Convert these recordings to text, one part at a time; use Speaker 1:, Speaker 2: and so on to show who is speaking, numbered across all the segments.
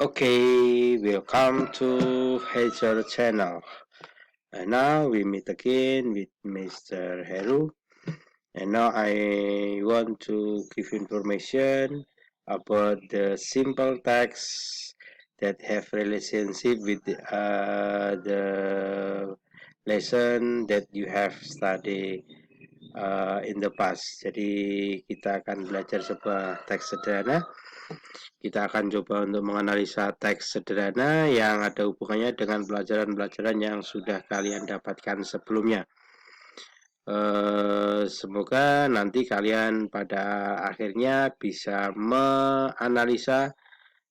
Speaker 1: Okay, welcome to Hazel channel. And now we meet again with Mr. Heru. And now I want to give information about the simple text that have relationship with the lesson that you have studied in the past. Jadi kita akan belajar sebuah teks sederhana. Kita akan coba untuk menganalisa teks sederhana yang ada hubungannya dengan pelajaran-pelajaran yang sudah kalian dapatkan sebelumnya. Semoga nanti kalian pada akhirnya bisa menganalisa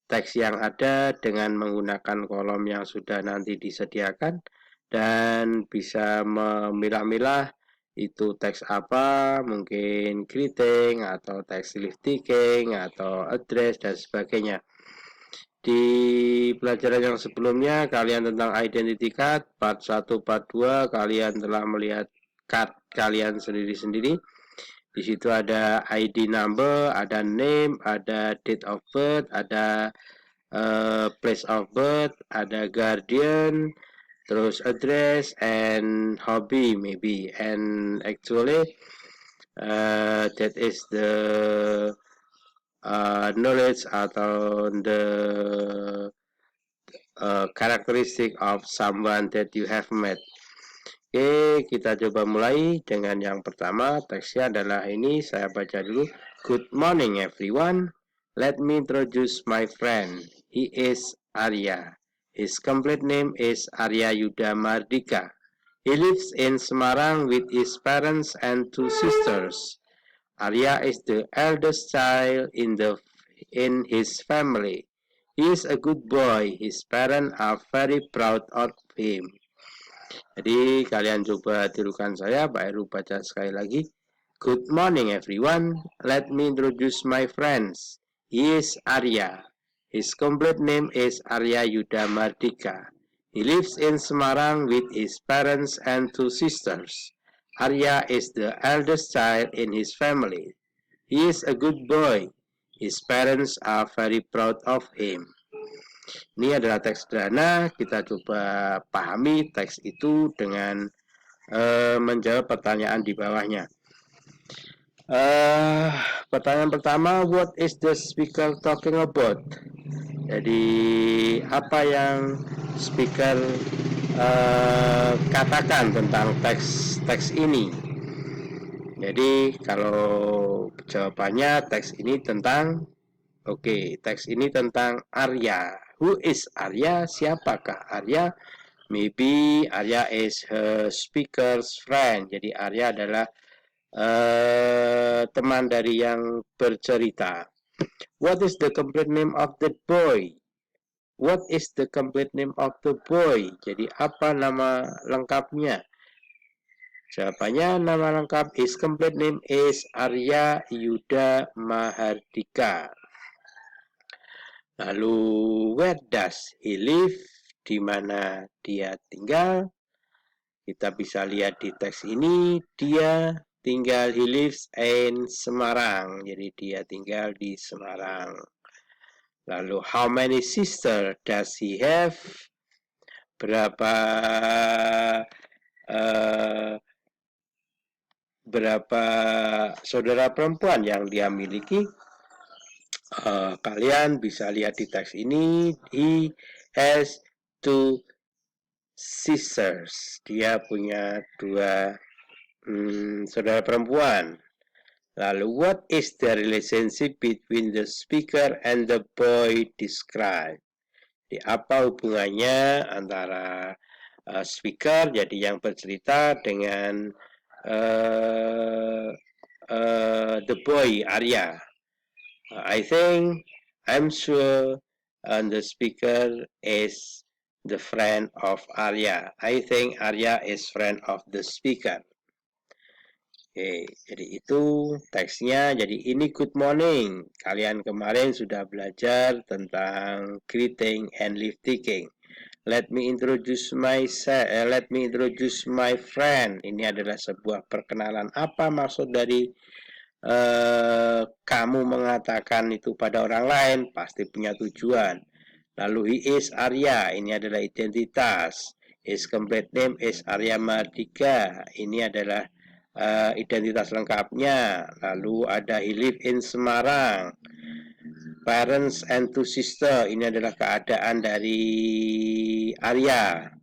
Speaker 1: teks yang ada dengan menggunakan kolom yang sudah nanti disediakan dan bisa memilah-milah itu teks apa, mungkin greeting atau teks live taking atau address dan sebagainya. Di pelajaran yang sebelumnya kalian tentang identity card part 1 part 2 kalian telah melihat card kalian sendiri-sendiri. Di situ ada ID number, ada name, ada date of birth, ada place of birth, ada guardian, terus address and hobby maybe, and actually that is the knowledge atau the characteristic of someone that you have met. Oke, kita coba mulai dengan yang pertama. Teksnya adalah ini, saya baca dulu. Good morning everyone. Let me introduce my friend. He is Arya. His complete name is Arya Yuda Mardika. He lives in Semarang with his parents and 2 sisters. Arya is the eldest child in his family. He is a good boy. His parents are very proud of him. Jadi kalian coba tirukan saya, Pak Heru baca sekali lagi. Good morning everyone. Let me introduce my friends. He is Arya. His complete name is Arya Yuda Mardika. He lives in Semarang with his parents and 2 sisters. Arya is the eldest child in his family. He is a good boy. His parents are very proud of him. Ini adalah teks sederhana, kita coba pahami teks itu dengan menjawab pertanyaan di bawahnya. Pertanyaan pertama, what is the speaker talking about? Jadi apa yang speaker katakan tentang teks ini? Jadi kalau jawabannya teks ini tentang teks ini tentang Arya. Who is Arya? Siapakah Arya? Maybe Arya is her speaker's friend. Jadi Arya adalah teman dari yang bercerita. What is the complete name of the boy? What is the complete name of the boy? Jadi apa nama lengkapnya? Jawabannya nama lengkap his complete name is Arya Yuda Mahardika. Lalu where does he live? Di mana dia tinggal? Kita bisa lihat di teks ini dia tinggal he lives in Semarang. Jadi dia tinggal di Semarang. Lalu how many sister does he have? Berapa saudara perempuan yang dia miliki? Kalian bisa lihat di teks ini, he has 2 sisters. Dia punya 2 saudara perempuan. Lalu, what is the relationship between the speaker and the boy described? Jadi, apa hubungannya antara speaker, jadi yang bercerita, dengan the boy, Arya? I'm sure the speaker is the friend of Arya. I think Arya is friend of the speaker. Jadi itu teksnya. Jadi ini good morning. Kalian kemarin sudah belajar tentang greeting and leave taking. Let me introduce myself. Let me introduce my friend. Ini adalah sebuah perkenalan. Apa maksud dari kamu mengatakan itu pada orang lain? Pasti punya tujuan. Lalu he is Arya, ini adalah identitas. His complete name is Arya Mardika, ini adalah identitas lengkapnya. Lalu ada he live in Semarang. Parents and two sister, ini adalah keadaan dari Arya.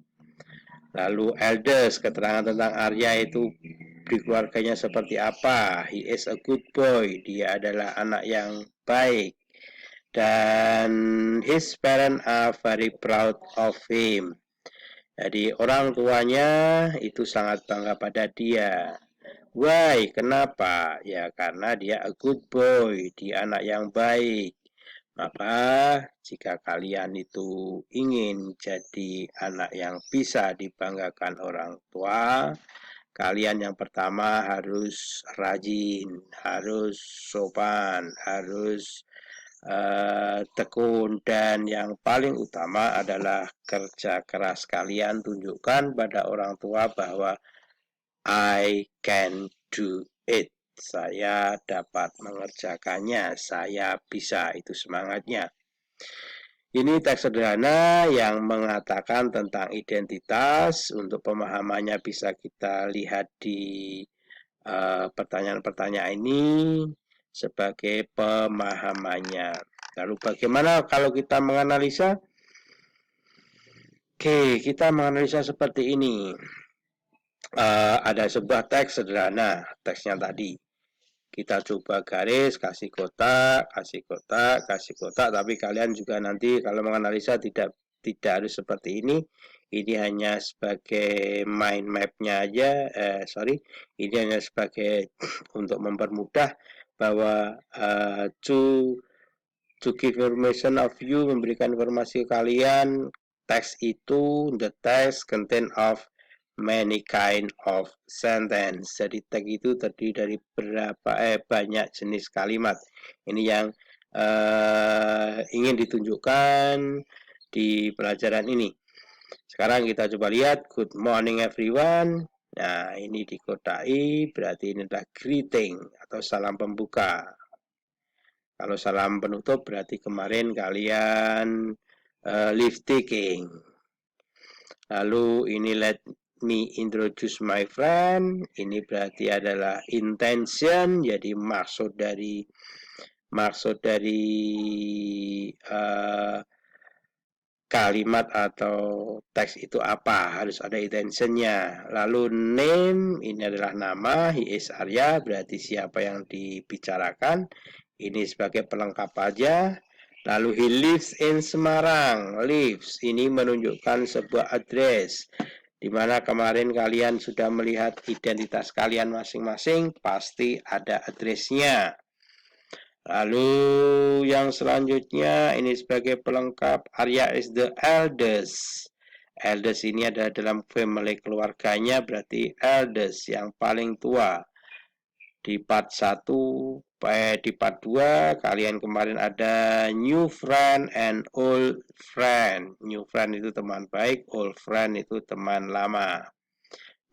Speaker 1: Lalu elders, keterangan tentang Arya itu di keluarganya seperti apa. He is a good boy, dia adalah anak yang baik. Dan his parents are very proud of him. Jadi orang tuanya itu sangat bangga pada dia. Why? Kenapa? Ya karena dia a good boy, dia anak yang baik. Maka jika kalian itu ingin jadi anak yang bisa dibanggakan orang tua, kalian yang pertama harus rajin, harus sopan, harus tekun, dan yang paling utama adalah kerja keras kalian. Tunjukkan pada orang tua bahwa I can do it. Saya dapat mengerjakannya, saya bisa, itu semangatnya. Ini teks sederhana yang mengatakan tentang identitas. Untuk pemahamannya bisa kita lihat di pertanyaan-pertanyaan ini sebagai pemahamannya. Lalu bagaimana kalau kita menganalisa? Oke, kita menganalisa seperti ini. Ada sebuah teks sederhana, teksnya tadi. Kita coba garis, kasih kotak, kasih kotak, kasih kotak. Tapi kalian juga nanti kalau menganalisa tidak harus seperti ini. Ini hanya sebagai mind map-nya aja. Ini hanya sebagai untuk mempermudah bahwa to give information of you, memberikan informasi kalian. Teks itu, the text contain of many kind of sentence. Jadi teks itu terdiri dari banyak jenis kalimat. Ini yang ingin ditunjukkan di pelajaran ini. Sekarang kita coba lihat. Good morning everyone. Nah, ini dikotai, berarti ini adalah greeting atau salam pembuka. Kalau salam penutup berarti kemarin kalian leave taking. Lalu ini let me introduce my friend. Ini berarti adalah intention, jadi maksud dari kalimat atau teks itu apa, harus ada intentionnya. Lalu name, ini adalah nama. He is Arya, berarti siapa yang dibicarakan. Ini sebagai pelengkap aja. Lalu he lives in Semarang. Lives ini menunjukkan sebuah address, di mana kemarin kalian sudah melihat identitas kalian masing-masing, pasti ada addressnya. Lalu yang selanjutnya ini sebagai pelengkap, Arya is the eldest. Eldest ini adalah dalam family keluarganya, berarti eldest yang paling tua. Di part 1, di part 2 kalian kemarin ada new friend and old friend. New friend itu teman baik, old friend itu teman lama.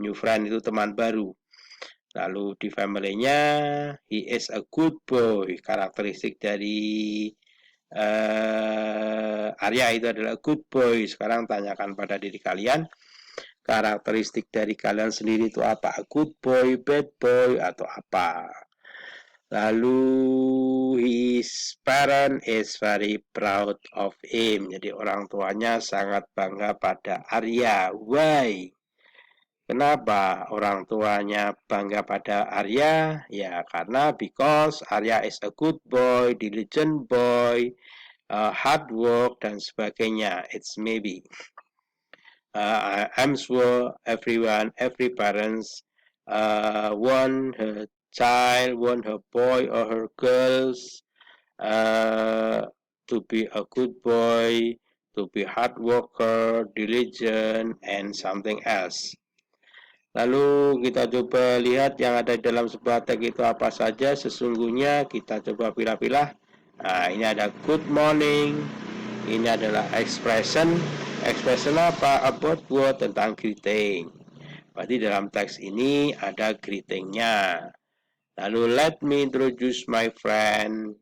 Speaker 1: New friend itu teman baru. Lalu di family-nya, he is a good boy. Karakteristik dari Arya itu adalah good boy. Sekarang tanyakan pada diri kalian, karakteristik dari kalian sendiri itu apa? Good boy, bad boy, atau apa? Lalu his parent is very proud of him. Jadi orang tuanya sangat bangga pada Arya. Why? Kenapa orang tuanya bangga pada Arya? Ya karena because Arya is a good boy, diligent boy, hard work, dan sebagainya. It's maybe. I'm sure every parents want her child, want her boy or her girls to be a good boy, to be hard worker, diligent, and something else. Lalu kita coba lihat yang ada dalam sebuah teks itu apa saja. Sesungguhnya kita coba pilah-pilah. Nah, ini ada good morning. Ini adalah expression. Expression apa? About word, tentang greeting. Berarti dalam teks ini ada greetingnya. Lalu let me introduce my friend.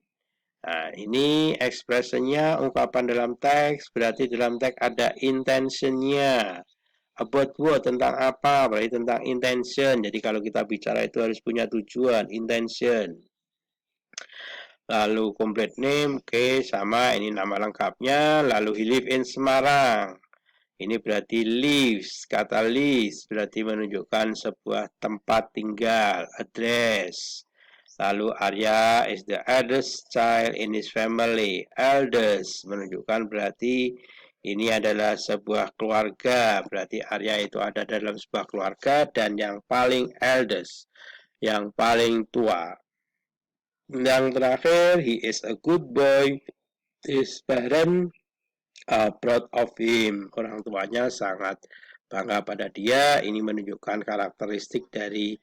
Speaker 1: Nah, ini ekspresinya ungkapan dalam teks, berarti dalam teks ada intentionnya. About what, tentang apa, berarti tentang intention. Jadi kalau kita bicara itu harus punya tujuan, intention. Lalu complete name, oke, sama, ini nama lengkapnya. Lalu he live in Semarang. Ini berarti lives, kata lives berarti menunjukkan sebuah tempat tinggal, address. Lalu Arya is the eldest child in his family. Eldest menunjukkan berarti ini adalah sebuah keluarga. Berarti Arya itu ada dalam sebuah keluarga dan yang paling eldest, yang paling tua. Yang terakhir, he is a good boy. His parents are proud of him. Orang tuanya sangat bangga pada dia. Ini menunjukkan karakteristik dari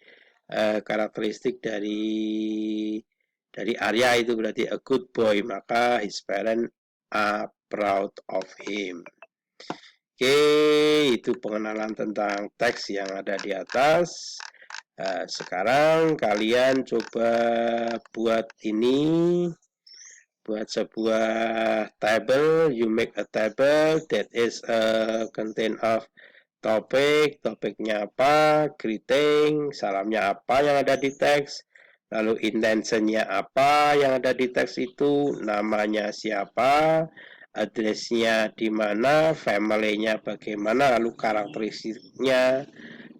Speaker 1: Arya itu berarti a good boy, maka his parents are proud of him. Oke, itu pengenalan tentang teks yang ada di atas. Sekarang kalian coba buat ini, buat sebuah table. You make a table that is contain of topik, topiknya apa, greeting, salamnya apa yang ada di teks, lalu intentionnya apa yang ada di teks itu, namanya siapa, addressnya di mana, family-nya bagaimana, lalu karakteristiknya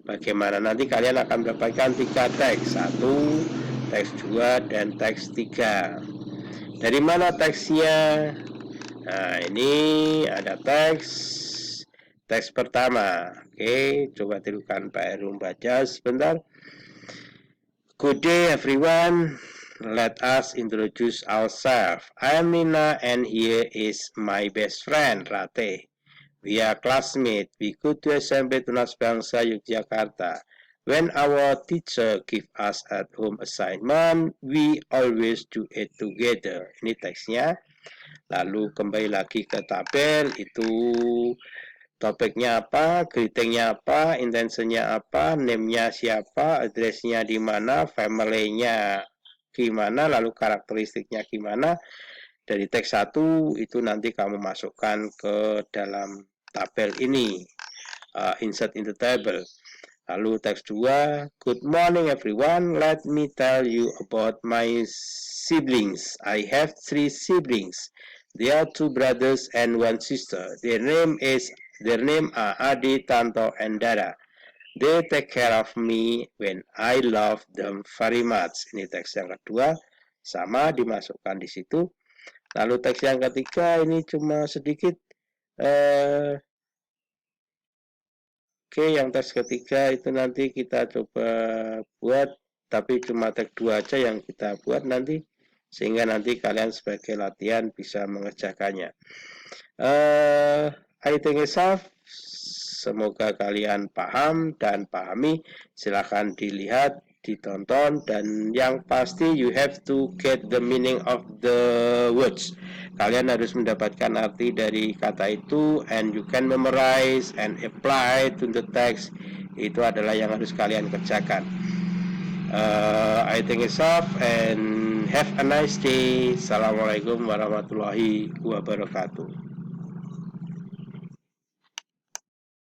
Speaker 1: bagaimana. Nanti kalian akan mendapatkan 3 teks, 1, teks 2, dan teks 3. Dari mana teksnya? Nah, ini ada teks pertama. Oke, coba tirukan Pak Heru baca sebentar. Good day everyone. Let us introduce ourselves. I am Nina and here is my best friend Rate. We are classmates. We go to SMP Tunas Bangsa Yogyakarta. When our teacher give us at home assignment, we always do it together. Ini teksnya. Lalu kembali lagi ke tabel, itu topiknya apa, greetingnya apa, intentionnya apa, name-nya siapa, address-nya di mana, family-nya gimana, lalu karakteristiknya gimana. Dari teks 1 itu nanti kamu masukkan ke dalam tabel ini, insert into table. Lalu teks 2, good morning everyone, let me tell you about my siblings. I have 3 siblings. They are 2 brothers and 1 sister. Their name are Adi, Tanto, and Dada. They take care of me when I love them very much. Ini teks yang kedua, sama dimasukkan di situ. Lalu teks yang ketiga ini cuma sedikit. Oke, yang teks ketiga itu nanti kita coba buat, tapi cuma teks 2 aja yang kita buat nanti, sehingga nanti kalian sebagai latihan bisa mengerjakannya. I think it's enough. Semoga kalian paham dan pahami. Silahkan dilihat, ditonton, dan yang pasti you have to get the meaning of the words. Kalian harus mendapatkan arti dari kata itu, and you can memorize and apply to the text. Itu adalah yang harus kalian kerjakan. I think it's enough and have a nice day. Assalamualaikum warahmatullahi wabarakatuh.